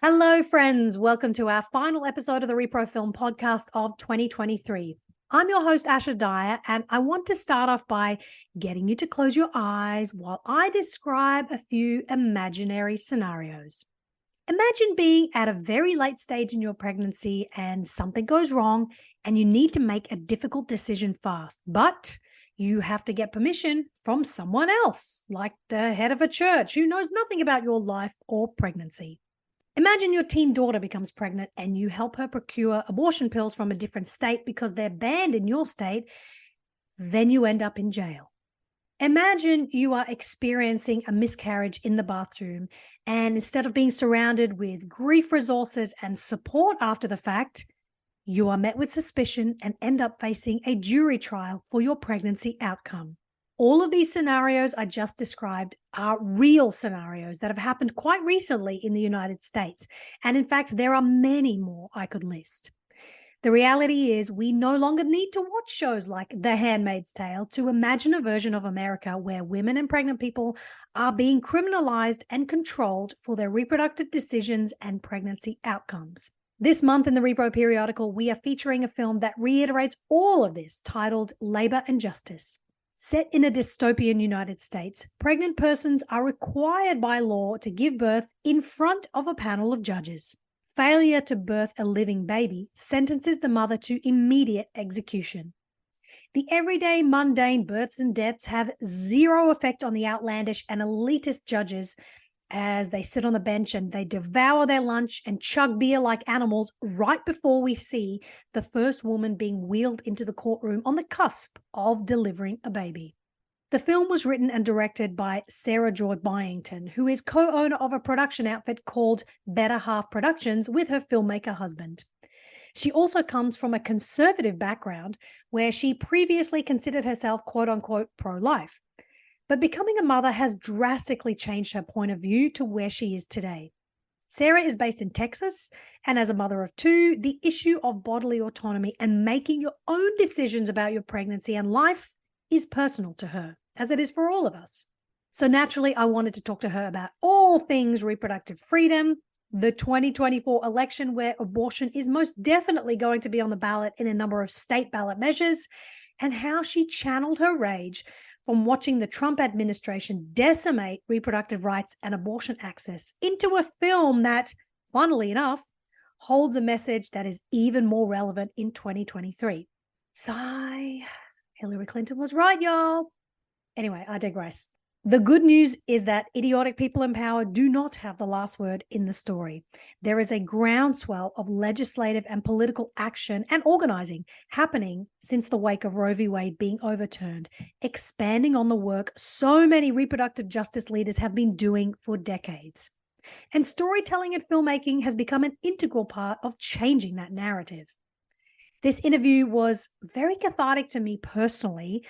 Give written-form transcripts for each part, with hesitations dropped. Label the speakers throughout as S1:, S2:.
S1: Hello, friends. Welcome to our final episode of the Repro Film Podcast of 2023. I'm your host, Asha Dahya, and I want to start off by getting you to close your eyes while I describe a few imaginary scenarios. Imagine being at a very late stage in your pregnancy and something goes wrong and you need to make a difficult decision fast, but you have to get permission from someone else, like the head of a church who knows nothing about your life or pregnancy. Imagine your teen daughter becomes pregnant and you help her procure abortion pills from a different state because they're banned in your state. Then you end up in jail. Imagine you are experiencing a miscarriage in the bathroom, and instead of being surrounded with grief resources and support after the fact, you are met with suspicion and end up facing a jury trial for your pregnancy outcome. All of these scenarios I just described are real scenarios that have happened quite recently in the United States. And in fact, there are many more I could list. The reality is we no longer need to watch shows like The Handmaid's Tale to imagine a version of America where women and pregnant people are being criminalized and controlled for their reproductive decisions and pregnancy outcomes. This month in the Repro Periodical, we are featuring a film that reiterates all of this, titled Labor and Justice. Set in a dystopian United States, pregnant persons are required by law to give birth in front of a panel of judges. Failure to birth a living baby sentences the mother to immediate execution. The everyday mundane births and deaths have zero effect on the outlandish and elitist judges as they sit on the bench and they devour their lunch and chug beer like animals right before we see the first woman being wheeled into the courtroom on the cusp of delivering a baby. The film was written and directed by Sarah Joy Byington, who is co-owner of a production outfit called Better Half Productions with her filmmaker husband. She also comes from a conservative background where she previously considered herself quote-unquote pro-life. But becoming a mother has drastically changed her point of view to where she is today. Sarah is based in Texas, and as a mother of two, the issue of bodily autonomy and making your own decisions about your pregnancy and life is personal to her, as it is for all of us. So naturally, I wanted to talk to her about all things reproductive freedom, the 2024 election where abortion is most definitely going to be on the ballot in a number of state ballot measures, and how she channeled her rage from watching the Trump administration decimate reproductive rights and abortion access into a film that, funnily enough, holds a message that is even more relevant in 2023. Sigh, Hillary Clinton was right, y'all. Anyway, I digress. The good news is that idiotic people in power do not have the last word in the story. There is a groundswell of legislative and political action and organizing happening since the wake of Roe v. Wade being overturned, expanding on the work so many reproductive justice leaders have been doing for decades. And storytelling and filmmaking has become an integral part of changing that narrative. This interview was very cathartic to me personally,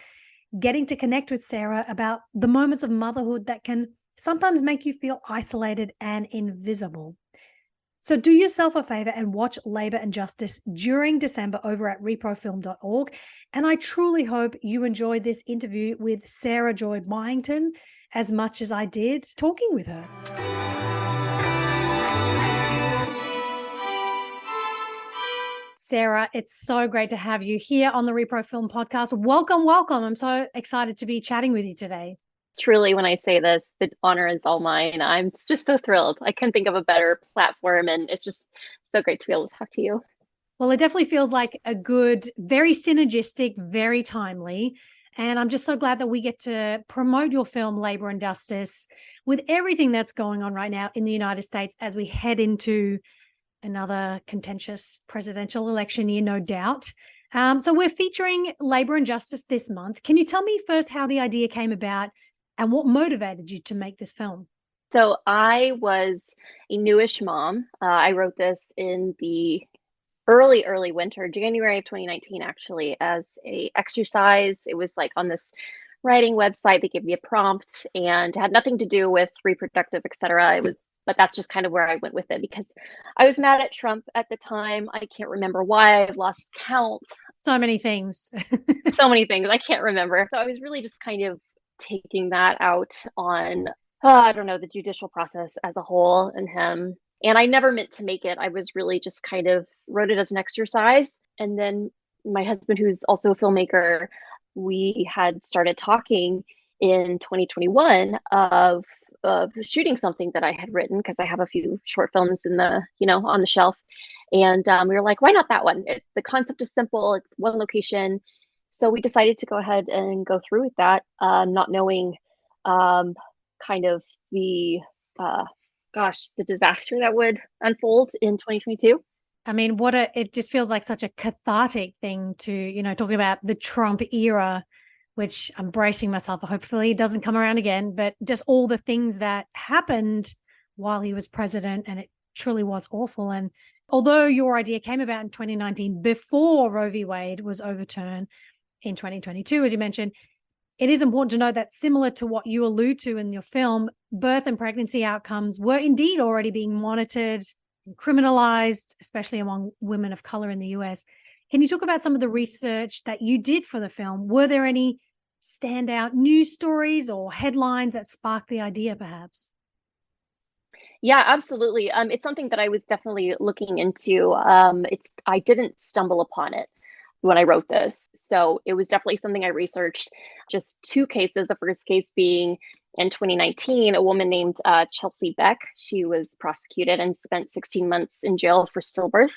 S1: getting to connect with Sarah about the moments of motherhood that can sometimes make you feel isolated and invisible. So do yourself a favor and watch Labor and Justice during December over at reprofilm.org. And I truly hope you enjoyed this interview with Sarah Joy Byington as much as I did talking with her. Sarah, it's so great to have you here on the Repro Film Podcast. Welcome, welcome. I'm so excited to be chatting with you today.
S2: Truly, when I say this, the honor is all mine. I'm just so thrilled. I couldn't think of a better platform, and it's just so great to be able to talk to you.
S1: Well, it definitely feels like a good, very synergistic, very timely. And I'm just so glad that we get to promote your film, Labor and Justice, with everything that's going on right now in the United States as we head into another contentious presidential election year, no doubt. So we're featuring Labor and Justice this month. Can you tell me first how the idea came about and what motivated you to make this film?
S2: So I was a newish mom. I wrote this in the early winter, January of 2019, actually, as a exercise. It was like on this writing website. They gave me a prompt and had nothing to do with reproductive, etc. But that's just kind of where I went with it because I was mad at Trump at the time. I can't remember why. I've lost count.
S1: So many things.
S2: So many things. I can't remember. So I was really just kind of taking that out on, I don't know, the judicial process as a whole and him. And I never meant to make it. I was really just kind of wrote it as an exercise. And then my husband, who's also a filmmaker, we had started talking in 2021 of shooting something that I had written, because I have a few short films in the, on the shelf. And we were like, why not that one? The concept is simple. It's one location. So we decided to go ahead and go through with that, not knowing kind of the, the disaster that would unfold in 2022.
S1: I mean, it just feels like such a cathartic thing to, talking about the Trump era, which I'm bracing myself. Hopefully it doesn't come around again, but just all the things that happened while he was president, and it truly was awful. And although your idea came about in 2019 before Roe v. Wade was overturned in 2022, as you mentioned, it is important to know that, similar to what you allude to in your film, birth and pregnancy outcomes were indeed already being monitored and criminalized, especially among women of color in the US. Can you talk about some of the research that you did for the film? Were there any standout news stories or headlines that sparked the idea, perhaps?
S2: Yeah, absolutely. It's something that I was definitely looking into. I didn't stumble upon it when I wrote this. So it was definitely something I researched. Just two cases. The first case being in 2019, a woman named Chelsea Beck. She was prosecuted and spent 16 months in jail for stillbirth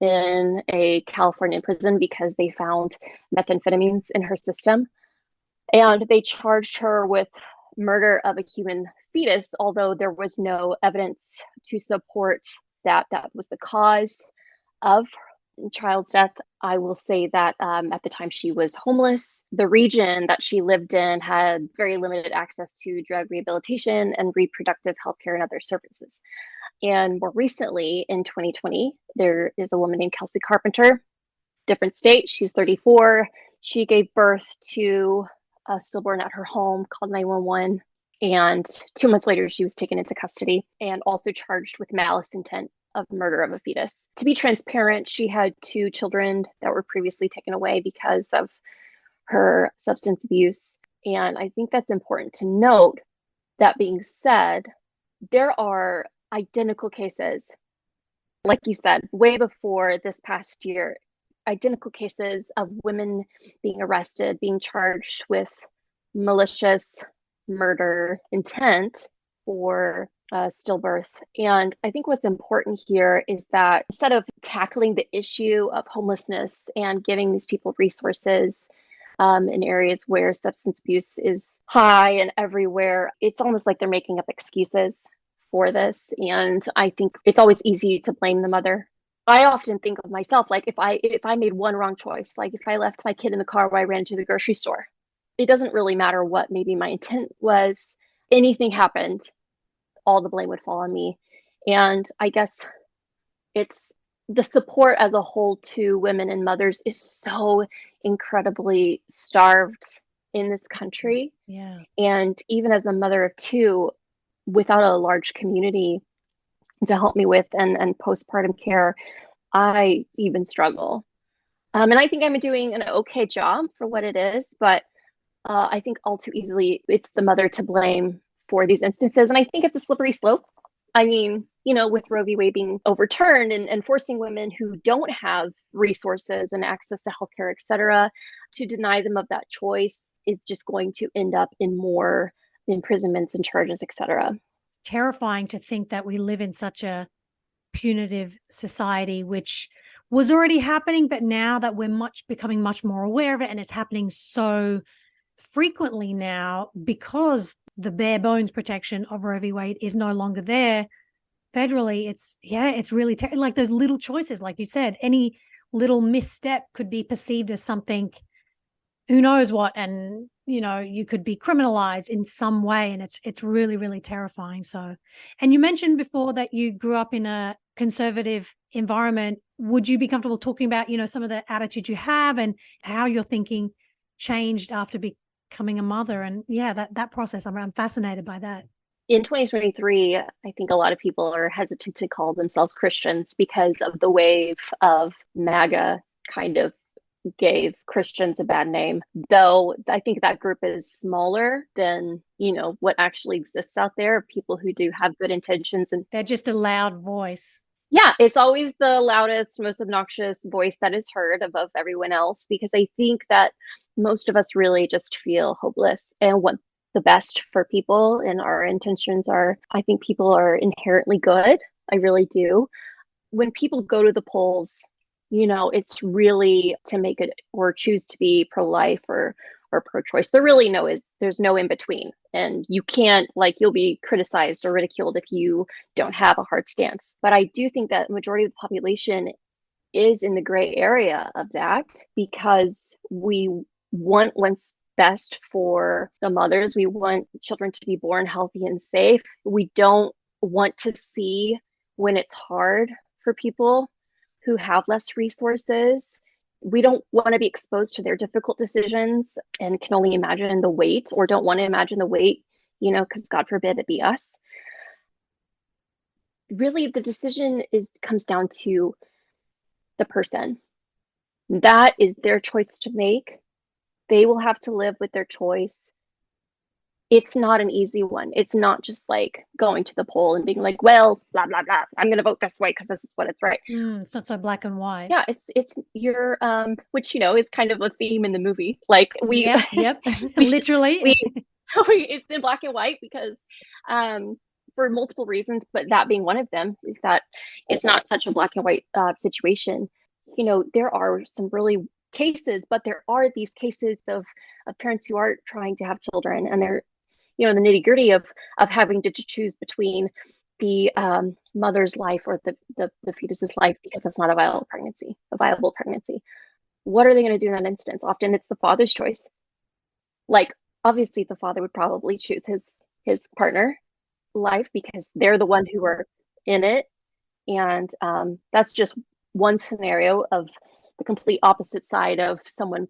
S2: in a California prison because they found methamphetamines in her system. And they charged her with murder of a human fetus, although there was no evidence to support that that was the cause of child's death. I will say that at the time she was homeless. The region that she lived in had very limited access to drug rehabilitation and reproductive healthcare and other services. And more recently, in 2020, there is a woman named Kelsey Carpenter, different state. She's 34. She gave birth to a stillborn at her home, called 911. And 2 months later, she was taken into custody and also charged with malice intent of murder of a fetus. To be transparent, she had 2 children that were previously taken away because of her substance abuse. And I think that's important to note. That being said, there are identical cases, like you said, way before this past year, identical cases of women being arrested, being charged with malicious murder intent for stillbirth. And I think what's important here is that instead of tackling the issue of homelessness and giving these people resources in areas where substance abuse is high and everywhere, it's almost like they're making up excuses for this. And I think it's always easy to blame the mother. I often think of myself, like if I made one wrong choice, like if I left my kid in the car while I ran to the grocery store, it doesn't really matter what maybe my intent was. Anything happened, all the blame would fall on me. And I guess it's the support as a whole to women and mothers is so incredibly starved in this country.
S1: Yeah.
S2: And even as a mother of 2, without a large community to help me with and postpartum care, I even struggle. And I think I'm doing an okay job for what it is, but I think all too easily it's the mother to blame for these instances. And I think it's a slippery slope. I mean, with Roe v. Wade being overturned and forcing women who don't have resources and access to healthcare, et cetera, to deny them of that choice is just going to end up in more imprisonments and charges, et cetera.
S1: It's terrifying to think that we live in such a punitive society, which was already happening, but now that we're becoming much more aware of it, and it's happening so frequently now because the bare bones protection of Roe v. Wade is no longer there federally. It's really like those little choices, like you said, any little misstep could be perceived as something, who knows what, and you could be criminalized in some way, and it's really, really terrifying. So, and you mentioned before that you grew up in a conservative environment. Would you be comfortable talking about some of the attitudes you have and how your thinking changed after becoming a mother? And that process, I'm fascinated by that.
S2: In 2023, I think a lot of people are hesitant to call themselves Christians because of the wave of MAGA kind of gave Christians a bad name, though I think that group is smaller than, what actually exists out there, people who do have good intentions. And
S1: they're just a loud voice.
S2: yeah, it's always the loudest, most obnoxious voice that is heard above everyone else, because I think that most of us really just feel hopeless and want the best for people. And our intentions are, I think people are inherently good. I really do. When people go to the polls, it's really to make it or choose to be pro-life or pro-choice. There's no in between. And you can't, you'll be criticized or ridiculed if you don't have a hard stance. But I do think that the majority of the population is in the gray area of that, because we want what's best for the mothers. We want children to be born healthy and safe. We don't want to see when it's hard for people who have less resources. We don't want to be exposed to their difficult decisions and can only imagine the weight, or don't want to imagine the weight, because God forbid it be us. Really, the decision comes down to the person. That is their choice to make. They will have to live with their choice. It's not an easy one. It's not just like going to the poll and being like, well, blah, blah, blah, I'm going to vote this way because this is what it's right.
S1: It's not so black and white.
S2: Yeah, it's your, which, is kind of a theme in the movie. Like
S1: Yep. Literally.
S2: It's in black and white because, for multiple reasons, but that being one of them, is that it's not such a black and white situation. There are some really cases, but there are these cases of parents who are trying to have children, and they're, the nitty gritty of having to choose between the mother's life or the fetus's life, because that's not a viable pregnancy. What are they going to do in that instance? Often it's the father's choice. Obviously the father would probably choose his partner life because they're the one who are in it. And that's just one scenario of the complete opposite side of someone,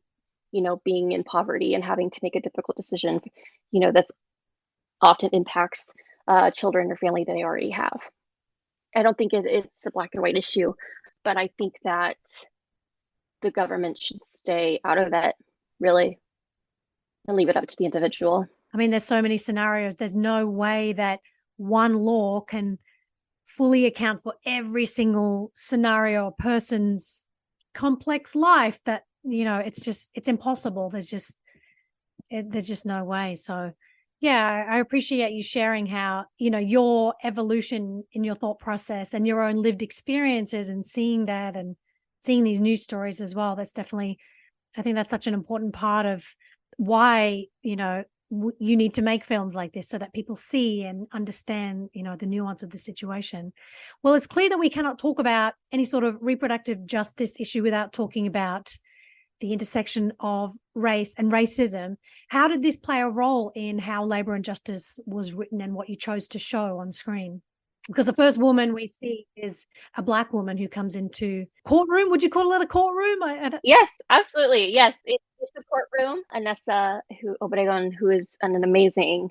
S2: being in poverty and having to make a difficult decision, that's often impacts children or family that they already have. I don't think it's a black and white issue, but I think that the government should stay out of it, really, and leave it up to the individual.
S1: I mean, there's so many scenarios. There's no way that one law can fully account for every single scenario or person's complex life, that, it's impossible. There's just no way. So yeah, I appreciate you sharing how, your evolution in your thought process and your own lived experiences, and seeing that and seeing these news stories as well. That's definitely, I think that's such an important part of why, you need to make films like this, so that people see and understand, the nuance of the situation. Well, it's clear that we cannot talk about any sort of reproductive justice issue without talking about the intersection of race and racism. How did this play a role in how Labor and Justice was written and what you chose to show on screen? Because the first woman we see is a Black woman who comes into courtroom. Would you call it a courtroom?
S2: Yes, absolutely. Yes, it's a courtroom. Anessa Obregon, who is an amazing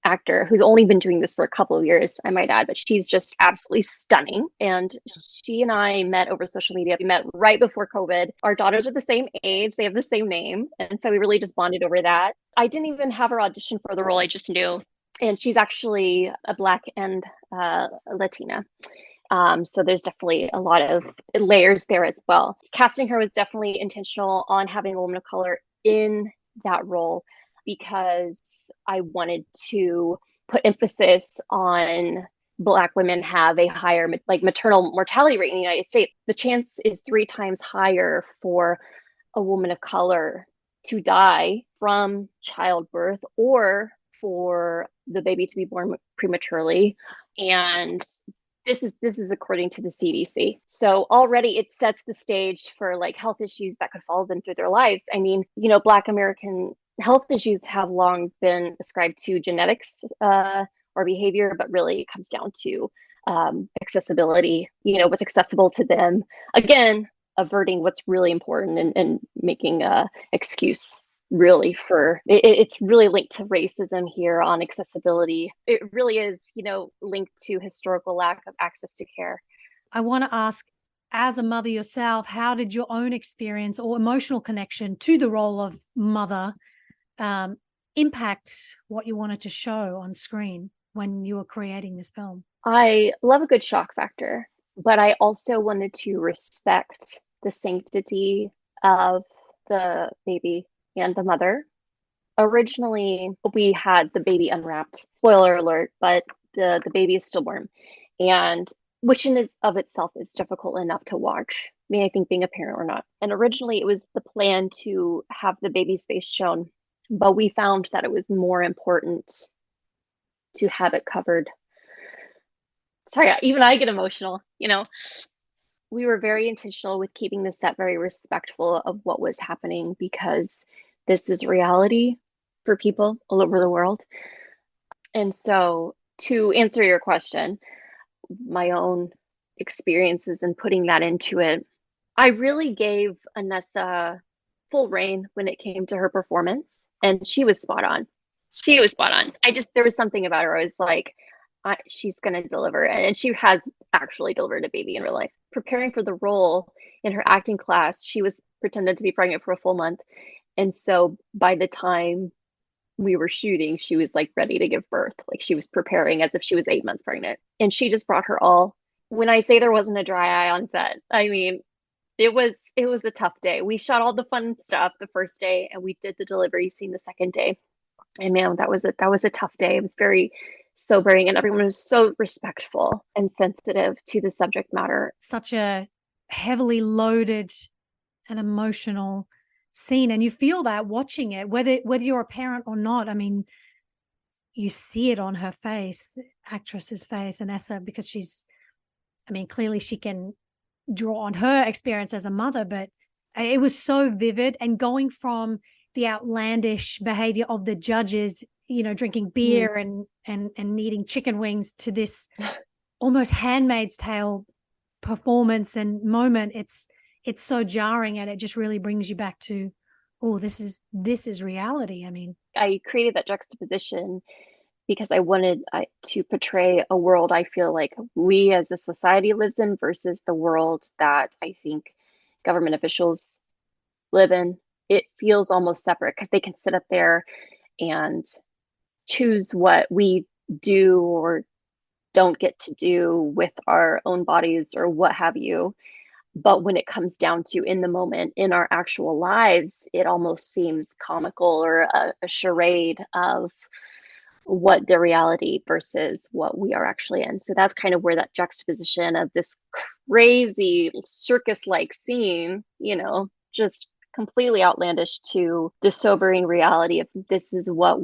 S2: actor, who's only been doing this for a couple of years, I might add, but she's just absolutely stunning. And she and I met over social media. We met right before COVID. Our daughters are the same age. They have the same name. And so we really just bonded over that. I didn't even have her audition for the role. I just knew. And she's actually a Black and Latina. So there's definitely a lot of layers there as well. Casting her was definitely intentional on having a woman of color in that role, because I wanted to put emphasis on Black women have a higher maternal mortality rate in the United States. The chance is 3 times higher for a woman of color to die from childbirth or for the baby to be born prematurely. And this is according to the CDC. So already it sets the stage for health issues that could follow them through their lives. I mean, Black American health issues have long been ascribed to genetics or behavior, but really it comes down to accessibility, what's accessible to them. Again, averting what's really important and making a excuse really for it's really linked to racism here on accessibility. It really is, linked to historical lack of access to care.
S1: I want to ask, as a mother yourself, how did your own experience or emotional connection to the role of mother impact what you wanted to show on screen when you were creating this film?
S2: I love a good shock factor, but I also wanted to respect the sanctity of the baby and the mother. Originally, we had the baby unwrapped. Spoiler alert, but the baby is stillborn. And which in of itself is difficult enough to watch. I mean, I think being a parent or not. And originally it was the plan to have the baby's face shown, but we found that it was more important to have it covered. Sorry, even I get emotional, you know. We were very intentional with keeping the set very respectful of what was happening because this is reality for people all over the world. And so to answer your question, my own experiences and putting that into it, I really gave Anessa full reign when it came to her performance, and she was spot on. She was spot on. There was something about her. I was like, she's going to deliver. And she has actually delivered a baby in real life. Preparing for the role in her acting class, she was pretended to be pregnant for a full month. And so by the time we were shooting, she was like ready to give birth. Like she was preparing as if she was 8 months pregnant. And she just brought her all. When I say there wasn't a dry eye on set, I mean, it was a tough day. We shot all the fun stuff the first day and we did the delivery scene the second day. And man, that was a tough day. It was very sobering and everyone was so respectful and sensitive to the subject matter.
S1: Such a heavily loaded and emotional scene, and you feel that watching it, whether you're a parent or not. I mean, you see it on her face, the actress's face, Anessa, because clearly she can draw on her experience as a mother, but it was so vivid. And going from the outlandish behavior of the judges, drinking beer and eating chicken wings, to this almost Handmaid's Tale performance and moment, it's so jarring, and it just really brings you back to, oh, this is reality. I mean,
S2: I created that juxtaposition because I wanted to portray a world I feel like we as a society lives in versus the world that I think government officials live in. It feels almost separate because they can sit up there and choose what we do or don't get to do with our own bodies or what have you. But when it comes down to in the moment, in our actual lives, it almost seems comical or a charade of what the reality versus what we are actually in. So that's kind of where that juxtaposition of this crazy circus-like scene, just completely outlandish, to the sobering reality of this is what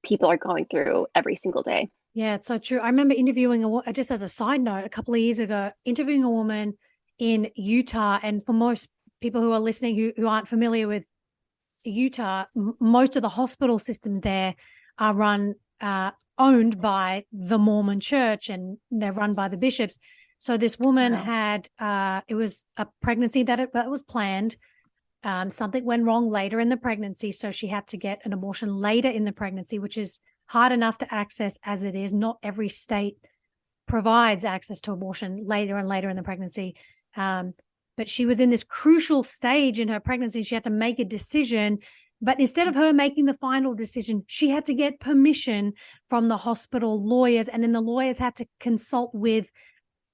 S2: people are going through every single day.
S1: Yeah, it's so true. I remember interviewing just as a side note, a couple of years ago, interviewing a woman in Utah. And for most people who are listening who aren't familiar with Utah, most of the hospital systems there are owned by the Mormon Church, and they're run by the bishops. So this woman had, it was a pregnancy that was planned. Something went wrong later in the pregnancy, so she had to get an abortion later in the pregnancy, which is hard enough to access as it is. Not every state provides access to abortion later and later in the pregnancy. But she was in this crucial stage in her pregnancy. She had to make a decision, but instead of her making the final decision, she had to get permission from the hospital lawyers, and then the lawyers had to consult with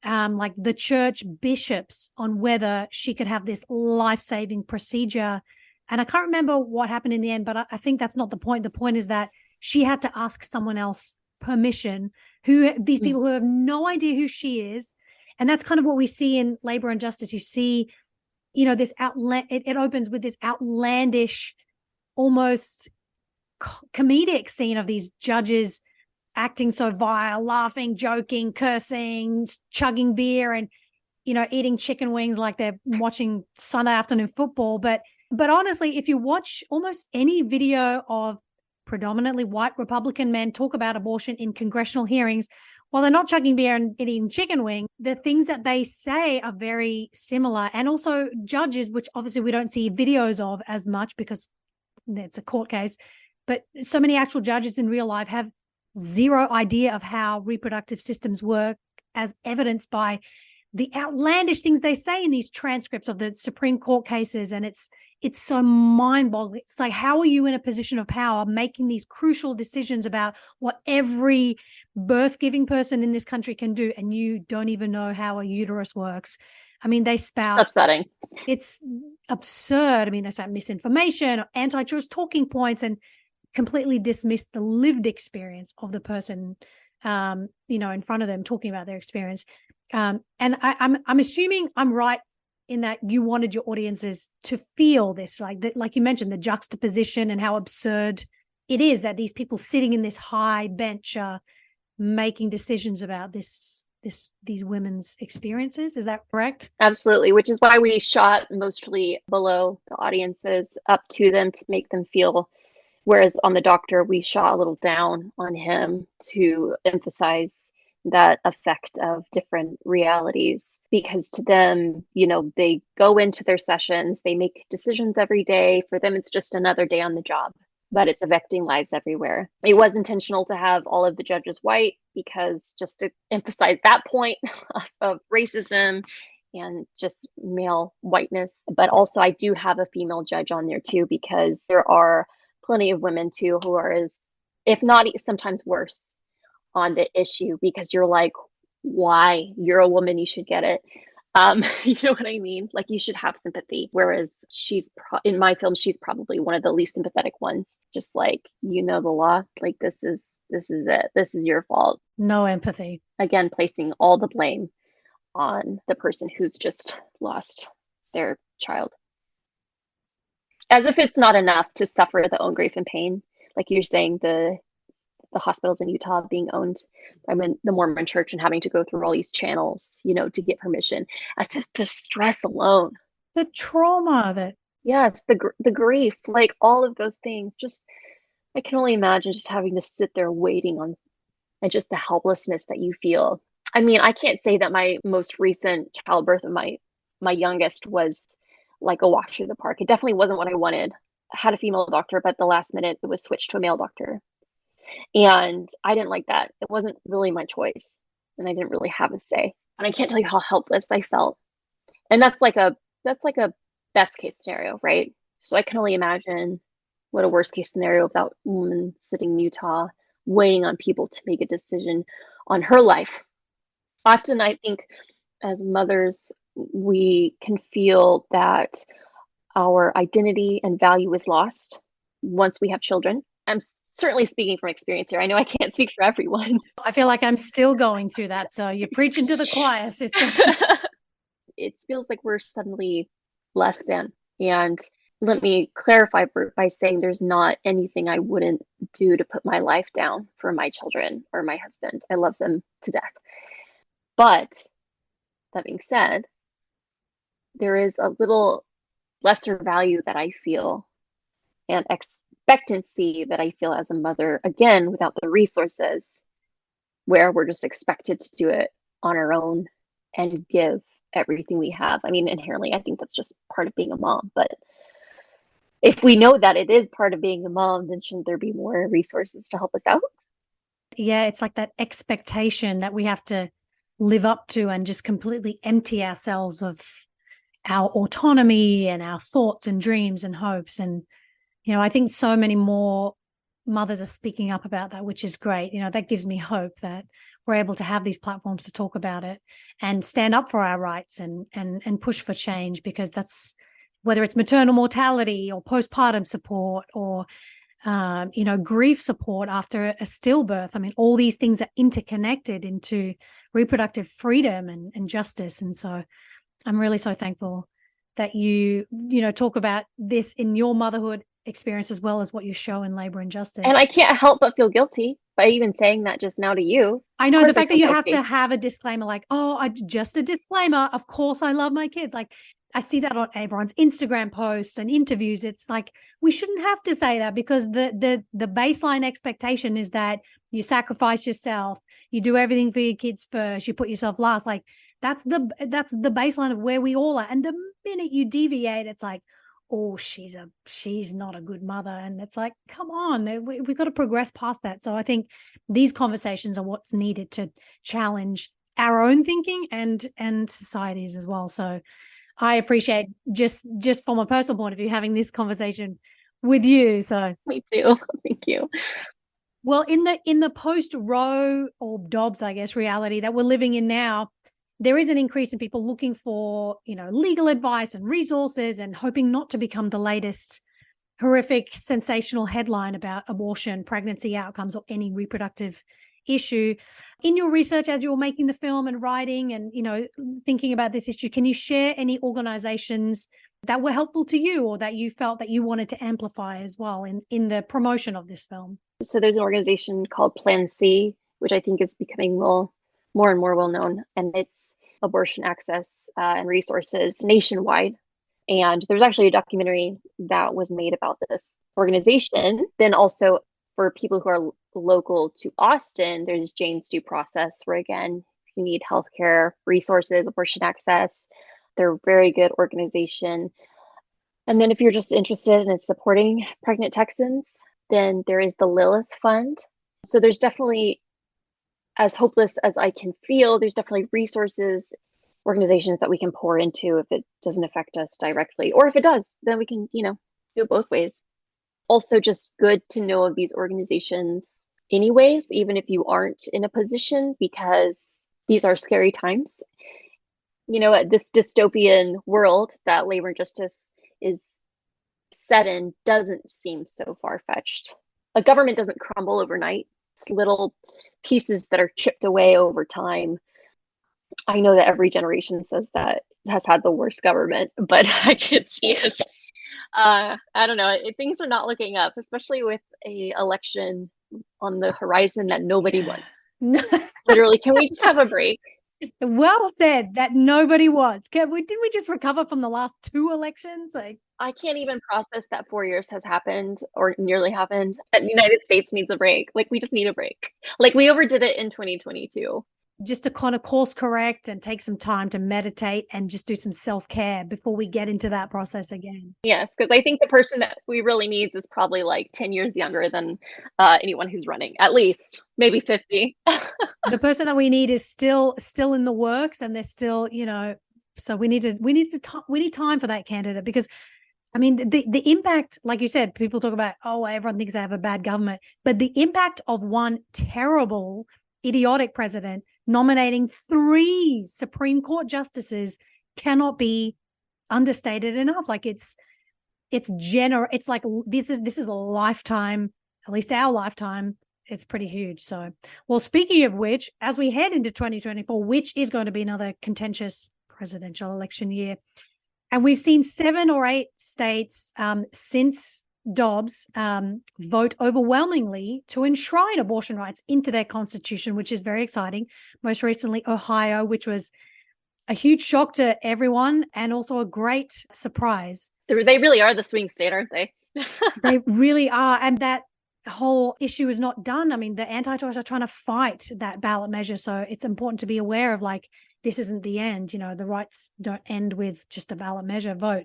S1: like the church bishops on whether she could have this life-saving procedure. And I can't remember what happened in the end, but I think that's not the point. The point is that she had to ask someone else permission, these people who have no idea who she is. And that's kind of what we see in Labor and Justice. You see, this it opens with this outlandish, almost comedic scene of these judges acting so vile, laughing, joking, cursing, chugging beer, and eating chicken wings like they're watching Sunday afternoon football. But honestly, if you watch almost any video of predominantly white Republican men talk about abortion in congressional hearings, while they're not chugging beer and eating chicken wing, the things that they say are very similar. And also judges, which obviously we don't see videos of as much because it's a court case, but so many actual judges in real life have zero idea of how reproductive systems work, as evidenced by the outlandish things they say in these transcripts of the Supreme Court cases. And it's so mind-boggling. It's like, how are you in a position of power making these crucial decisions about what every birth-giving person in this country can do, and you don't even know how a uterus works? I mean, they spout.
S2: Upsetting.
S1: It's absurd. I mean, they spout misinformation, anti-choice talking points, and completely dismiss the lived experience of the person, in front of them, talking about their experience. And I'm assuming I'm right in that you wanted your audiences to feel this, like you mentioned, the juxtaposition and how absurd it is that these people sitting in this high bench are making decisions about these women's experiences. Is that correct?
S2: Absolutely, which is why we shot mostly below the audiences, up to them to make them feel. Whereas on the doctor, we shot a little down on him to emphasize that effect of different realities, because to them, they go into their sessions, they make decisions every day. For them, it's just another day on the job, but it's affecting lives everywhere. It was intentional to have all of the judges white, because just to emphasize that point of racism and just male whiteness. But also I do have a female judge on there too, because there are plenty of women too who are as, if not sometimes worse, on the issue, because you're like, why? You're a woman, you should get it. You know what I mean? Like, you should have sympathy. Whereas in my film, she's probably one of the least sympathetic ones. Just like, the law, like, this is it. This is your fault.
S1: No empathy. Again,
S2: placing all the blame on the person who's just lost their child. As if it's not enough to suffer their own grief and pain. Like you're saying, the hospitals in Utah being owned by the Mormon church and having to go through all these channels, to get permission. As if the stress alone.
S1: The trauma that.
S2: Yes, the grief, like all of those things. Just, I can only imagine just having to sit there waiting on, and just the helplessness that you feel. I mean, I can't say that my most recent childbirth of my youngest was like a walk through the park. It definitely wasn't what I wanted. I had a female doctor, but the last minute it was switched to a male doctor. And I didn't like that. It wasn't really my choice. And I didn't really have a say. And I can't tell you how helpless I felt. And that's like a best case scenario, right? So I can only imagine what a worst case scenario of that woman sitting in Utah waiting on people to make a decision on her life. Often I think as mothers, we can feel that our identity and value is lost once we have children. I'm certainly speaking from experience here. I know I can't speak for everyone.
S1: I feel like I'm still going through that. So you're preaching to the choir, sister.
S2: It feels like we're suddenly less than. And let me clarify by saying there's not anything I wouldn't do to put my life down for my children or my husband. I love them to death. But that being said, there is a little lesser value that I feel, and expectancy that I feel as a mother, again, without the resources, where we're just expected to do it on our own and give everything we have. I mean, inherently, I think that's just part of being a mom. But if we know that it is part of being a mom, then shouldn't there be more resources to help us out?
S1: Yeah, it's like that expectation that we have to live up to and just completely empty ourselves of our autonomy and our thoughts and dreams and hopes. And, I think so many more mothers are speaking up about that, which is great. That gives me hope that we're able to have these platforms to talk about it and stand up for our rights and push for change, because that's, whether it's maternal mortality or postpartum support or, grief support after a stillbirth. I mean, all these things are interconnected into reproductive freedom and justice. And so I'm really so thankful that you talk about this in your motherhood experience as well as what you show in Labor and Justice.
S2: And I can't help but feel guilty by even saying that just now to you.
S1: I know the fact that you have to have a disclaimer, like, just a disclaimer. Of course, I love my kids. Like, I see that on everyone's Instagram posts and interviews. It's like, we shouldn't have to say that, because the baseline expectation is that you sacrifice yourself, you do everything for your kids first, you put yourself last. Like, that's the baseline of where we all are. And the minute you deviate, it's like, oh, she's not a good mother. And it's like, come on, we've got to progress past that. So I think these conversations are what's needed to challenge our own thinking and societies as well. So I appreciate just from a personal point of view having this conversation with you. So
S2: Me too. Thank you.
S1: well, in the post Roe or Dobbs, I guess, reality that we're living in now, there is an increase in people looking for, legal advice and resources and hoping not to become the latest horrific, sensational headline about abortion, pregnancy outcomes, or any reproductive issue. In your research, as you were making the film and writing and, thinking about this issue, can you share any organizations that were helpful to you or that you felt that you wanted to amplify as well in the promotion of this film?
S2: So there's an organization called Plan C, which I think is becoming more and more well known, and it's abortion access and resources nationwide. And there's actually a documentary that was made about this organization. Then also for people who are local to Austin, there's Jane's Due Process, where again, if you need healthcare resources, abortion access, they're a very good organization. And then if you're just interested in supporting pregnant Texans, then there is the Lilith Fund. So there's definitely, as hopeless as I can feel, there's definitely resources, organizations that we can pour into if it doesn't affect us directly. Or if it does, then we can, do it both ways. Also just good to know of these organizations anyways, even if you aren't in a position, because these are scary times. This dystopian world that labor and justice is set in doesn't seem so far-fetched. A government doesn't crumble overnight. It's little pieces that are chipped away over time. I know that every generation says that has had the worst government, but I can see it. I don't know. Things are not looking up, especially with a election on the horizon that nobody wants. Literally, can we just have a break?
S1: Well said, that nobody wants. Didn't we just recover from the last 2 elections?
S2: I can't even process that 4 years has happened or nearly happened. That the United States needs a break. We just need a break. We overdid it in 2022.
S1: Just to kind of course correct and take some time to meditate and just do some self-care before we get into that process again.
S2: Yes, because I think the person that we really needs is probably 10 years younger than anyone who's running, at least, maybe 50.
S1: The person that we need is still in the works, and they're still, so we need time for that candidate, because I mean, the impact, like you said, people talk about, everyone thinks they have a bad government, but the impact of one terrible, idiotic president nominating 3 Supreme Court justices cannot be understated enough. It's like this is a lifetime, at least our lifetime. It's pretty huge. So, well, speaking of which, as we head into 2024, which is going to be another contentious presidential election year, and we've seen 7 or 8 states since Dobbs vote overwhelmingly to enshrine abortion rights into their constitution, which is very exciting. Most recently, Ohio, which was a huge shock to everyone and also a great surprise.
S2: They really are the swing state, aren't they?
S1: They really are. And that whole issue is not done. I mean, the anti-choice are trying to fight that ballot measure. So it's important to be aware of this isn't the end. The rights don't end with just a ballot measure vote.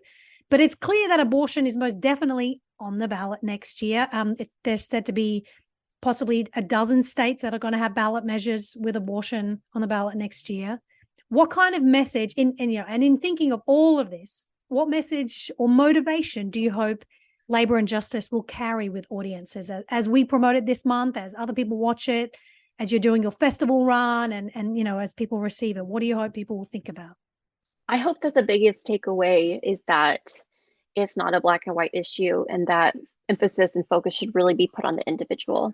S1: But it's clear that abortion is most definitely on the ballot next year. There's said to be possibly a dozen states that are going to have ballot measures with abortion on the ballot next year. What kind of message, and in thinking of all of this, what message or motivation do you hope labor and justice will carry with audiences as we promote it this month, as other people watch it, as you're doing your festival run, and as people receive it? What do you hope people will think about?
S2: I hope that the biggest takeaway is that it's not a black and white issue, and that emphasis and focus should really be put on the individual.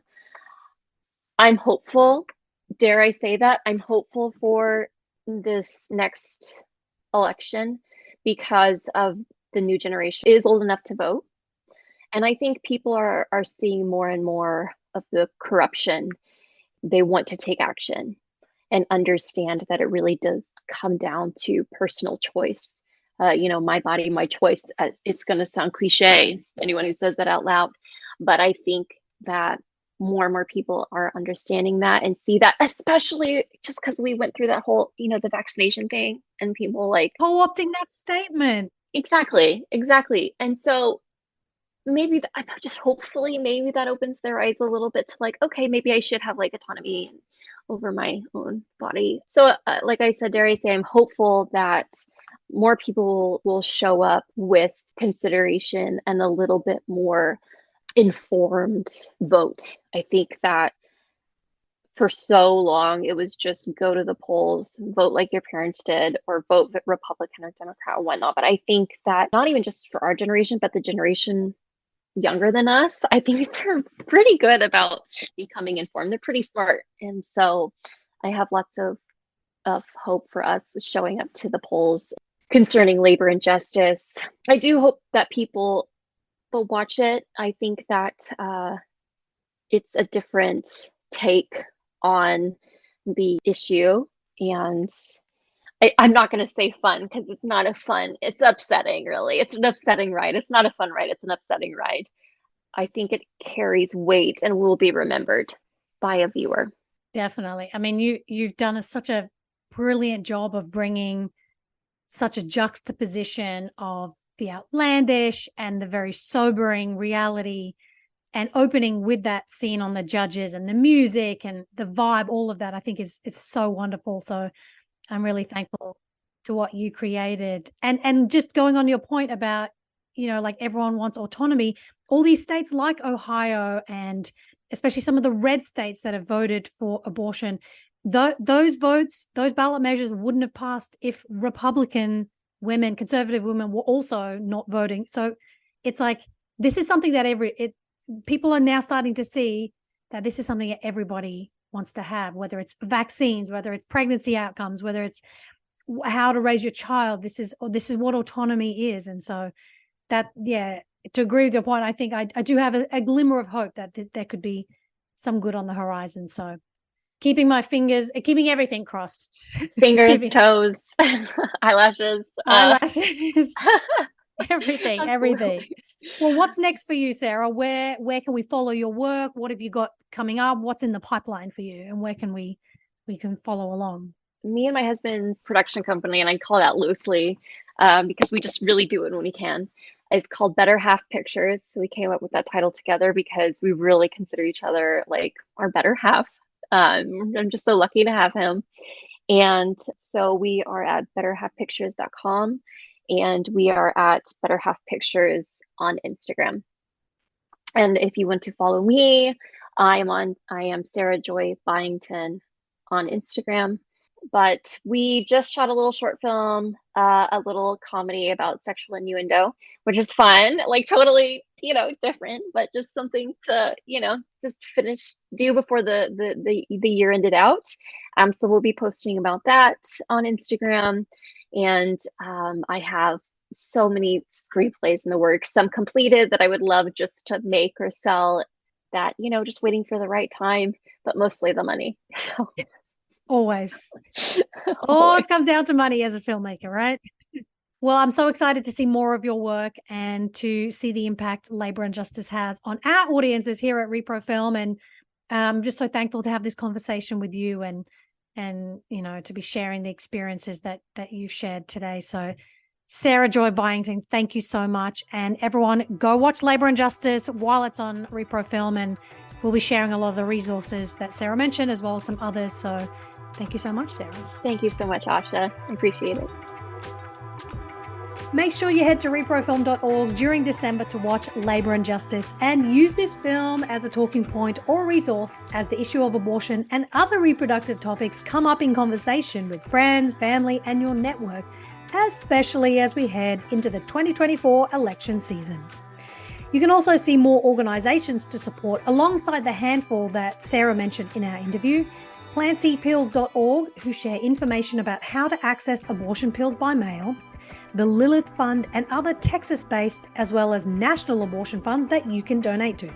S2: I'm hopeful, dare I say that, I'm hopeful for this next election because of the new generation is old enough to vote. And I think people are seeing more and more of the corruption. They want to take action and understand that it really does come down to personal choice. My body, my choice. It's going to sound cliche, anyone who says that out loud, but I think that more and more people are understanding that and see that, especially just because we went through that whole, the vaccination thing, and people
S1: co-opting that statement.
S2: Exactly. And so maybe hopefully maybe that opens their eyes a little bit to okay, maybe I should have autonomy over my own body. So, like I said, dare I say, I'm hopeful that more people will show up with consideration and a little bit more informed vote. I think that for so long it was just go to the polls, vote like your parents did, or vote Republican or Democrat or whatnot. But I think that not even just for our generation, but the generation younger than us, I think they're pretty good about becoming informed. They're pretty smart. And so I have lots of hope for us showing up to the polls concerning labor and justice. I do hope that people will watch it. I think that it's a different take on the issue. And I'm not going to say fun because it's not a fun, it's upsetting, really. It's an upsetting ride. It's not a fun ride. It's an upsetting ride. I think it carries weight and will be remembered by a viewer.
S1: Definitely. I mean, you've done such a brilliant job of bringing such a juxtaposition of the outlandish and the very sobering reality, and opening with that scene on the judges and the music and the vibe. All of that I think is so wonderful. So I'm really thankful to what you created. And just going on your point about, like everyone wants autonomy, all these states like Ohio, and especially some of the red states that have voted for abortion, those votes, those ballot measures wouldn't have passed if Republican women, conservative women, were also not voting. So it's like, this is something that people are now starting to see, that this is something that everybody wants to have, whether it's vaccines, whether it's pregnancy outcomes, whether it's how to raise your child. This is what autonomy is. And so that, to agree with your point, I think I do have a glimmer of hope that there could be some good on the horizon. So keeping everything crossed.
S2: Fingers, toes, eyelashes.
S1: Everything. Well, what's next for you, Sarah? Where can we follow your work? What have you got coming up? What's in the pipeline for you? And where can we can follow along?
S2: Me and my husband's production company, and I call that loosely because we just really do it when we can. It's called Better Half Pictures. So we came up with that title together because we really consider each other like our better half. I'm just so lucky to have him. And so we are at betterhalfpictures.com, and we are at Better Half Pictures on Instagram. And if you want to follow me, I am Sarah Joy Byington on Instagram. But we just shot a little short film, a little comedy about sexual innuendo, which is fun, like totally, different, but just something to, just do before the year ended out. So we'll be posting about that on Instagram. And I have so many screenplays in the works, some completed that I would love just to make or sell, that, just waiting for the right time, but mostly the money. So.
S1: Always. Always comes down to money as a filmmaker, right? Well, I'm so excited to see more of your work and to see the impact labor and justice has on our audiences here at Repro Film. And I'm just so thankful to have this conversation with you and to be sharing the experiences that you've shared today. So Sarah Joy Byington, thank you so much. And everyone, go watch Labor and Justice while it's on Repro Film, and we'll be sharing a lot of the resources that Sarah mentioned as well as some others. So thank you so much, Sarah.
S2: Thank you so much, Asha. I appreciate it.
S1: Make sure you head to reprofilm.org during December to watch Labor and Justice, and use this film as a talking point or resource as the issue of abortion and other reproductive topics come up in conversation with friends, family, and your network, especially as we head into the 2024 election season. You can also see more organizations to support alongside the handful that Sarah mentioned in our interview. PlantSeedPills.org, who share information about how to access abortion pills by mail, the Lilith Fund, and other Texas-based as well as national abortion funds that you can donate to.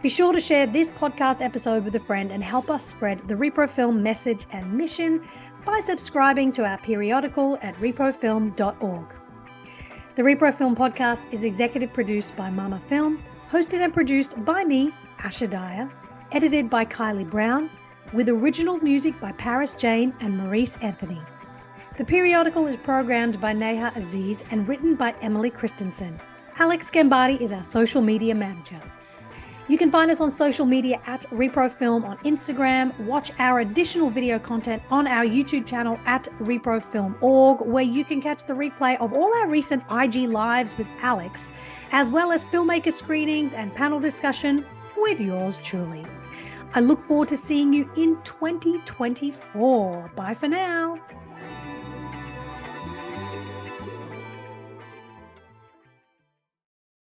S1: Be sure to share this podcast episode with a friend and help us spread the Repro Film message and mission by subscribing to our periodical at reprofilm.org. The Repro Film podcast is executive produced by Mama Film, hosted and produced by me, Asha Dahya, edited by Kylie Brown, with original music by Paris Jane and Maurice Anthony. The periodical is programmed by Neha Aziz and written by Emily Christensen. Alex Gambati is our social media manager. You can find us on social media at ReproFilm on Instagram. Watch our additional video content on our YouTube channel at ReproFilm.org, where you can catch the replay of all our recent IG lives with Alex, as well as filmmaker screenings and panel discussion with yours truly. I look forward to seeing you in 2024. Bye for now.